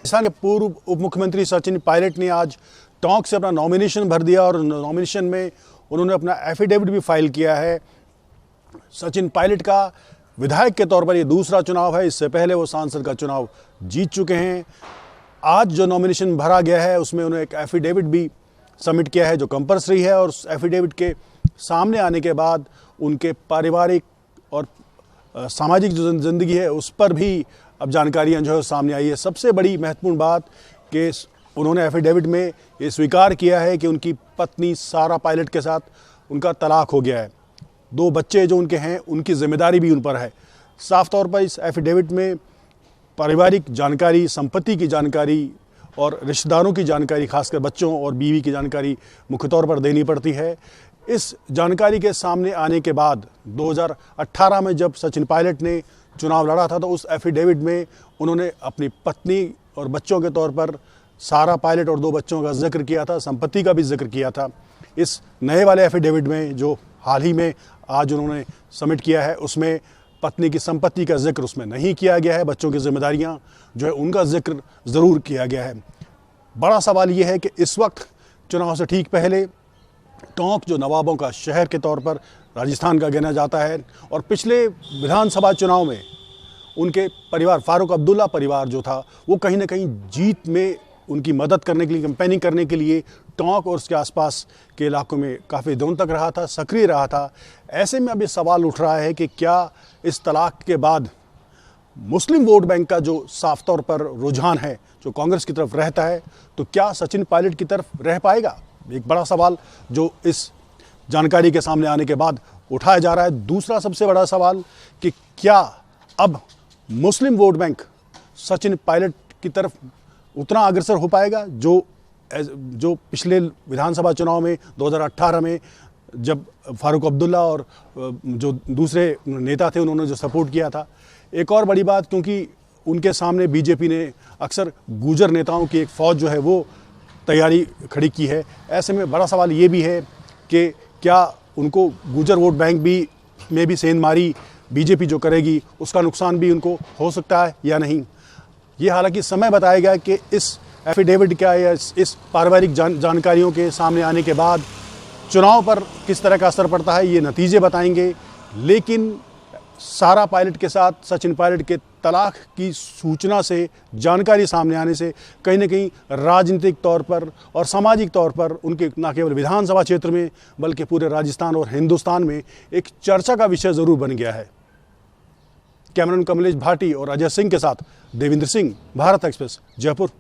राजस्थान के पूर्व उप मुख्यमंत्री सचिन पायलट ने आज टोंक से अपना नॉमिनेशन भर दिया और नॉमिनेशन में उन्होंने अपना एफिडेविट भी फाइल किया है। सचिन पायलट का विधायक के तौर पर ये दूसरा चुनाव है। इससे पहले वो सांसद का चुनाव जीत चुके हैं। आज जो नॉमिनेशन भरा गया है उसमें उन्होंने एक एफिडेविट भी सबमिट किया है जो कंपल्सरी है, और उस एफिडेविट के सामने आने के बाद उनके पारिवारिक और सामाजिक जो ज़िंदगी है उस पर भी अब जानकारियाँ जो है सामने आई है। सबसे बड़ी महत्वपूर्ण बात कि उन्होंने एफिडेविट में ये स्वीकार किया है कि उनकी पत्नी सारा पायलट के साथ उनका तलाक हो गया है। 2 बच्चे जो उनके हैं उनकी जिम्मेदारी भी उन पर है। साफ तौर पर इस एफिडेविट में पारिवारिक जानकारी, संपत्ति की जानकारी और रिश्तेदारों की जानकारी, खासकर बच्चों और बीवी की जानकारी मुख्य तौर पर देनी पड़ती है। इस जानकारी के सामने आने के बाद 2018 में जब सचिन पायलट ने चुनाव लड़ा था तो उस एफिडेविट में उन्होंने अपनी पत्नी और बच्चों के तौर पर सारा पायलट और 2 बच्चों का जिक्र किया था, संपत्ति का भी जिक्र किया था। इस नए वाले एफिडेविट में जो हाल ही में आज उन्होंने सबमिट किया है उसमें पत्नी की संपत्ति का जिक्र उसमें नहीं किया गया है। बच्चों की जिम्मेदारियां जो है उनका जिक्र ज़रूर किया गया है। बड़ा सवाल ये है कि इस वक्त चुनाव से ठीक पहले टोंक जो नवाबों का शहर के तौर पर राजस्थान का गिना जाता है, और पिछले विधानसभा चुनाव में उनके परिवार, फारूक अब्दुल्ला परिवार जो था वो कहीं ना कहीं जीत में उनकी मदद करने के लिए, कैंपेनिंग करने के लिए टोंक और उसके आसपास के इलाकों में काफ़ी दिनों तक रहा था, सक्रिय रहा था। ऐसे में अब ये सवाल उठ रहा है कि क्या इस तलाक के बाद मुस्लिम वोट बैंक का जो साफ तौर पर रुझान है जो कांग्रेस की तरफ रहता है, तो क्या सचिन पायलट की तरफ रह पाएगा? एक बड़ा सवाल जो इस जानकारी के सामने आने के बाद उठाया जा रहा है। दूसरा सबसे बड़ा सवाल कि क्या अब मुस्लिम वोट बैंक सचिन पायलट की तरफ उतना अग्रसर हो पाएगा जो पिछले विधानसभा चुनाव में 2018 में जब फारूक अब्दुल्ला और जो दूसरे नेता थे उन्होंने जो सपोर्ट किया था। एक और बड़ी बात, क्योंकि उनके सामने बीजेपी ने अक्सर गुर्जर नेताओं की एक फ़ौज जो है वो तैयारी खड़ी की है। ऐसे में बड़ा सवाल ये भी है कि क्या उनको गुर्जर वोट बैंक में भी सेंधमारी बीजेपी जो करेगी उसका नुकसान भी उनको हो सकता है या नहीं। ये हालांकि समय बताएगा कि इस एफिडेविट का या इस पारिवारिक जानकारियों के सामने आने के बाद चुनाव पर किस तरह का असर पड़ता है, ये नतीजे बताएंगे। लेकिन सारा पायलट के साथ सचिन पायलट के तलाक की सूचना से, जानकारी सामने आने से कहीं ना कहीं राजनीतिक तौर पर और सामाजिक तौर पर उनके न केवल विधानसभा क्षेत्र में बल्कि पूरे राजस्थान और हिंदुस्तान में एक चर्चा का विषय ज़रूर बन गया है। कैमरामैन कमलेश भाटी और अजय सिंह के साथ देवेंद्र सिंह, भारत एक्सप्रेस, जयपुर।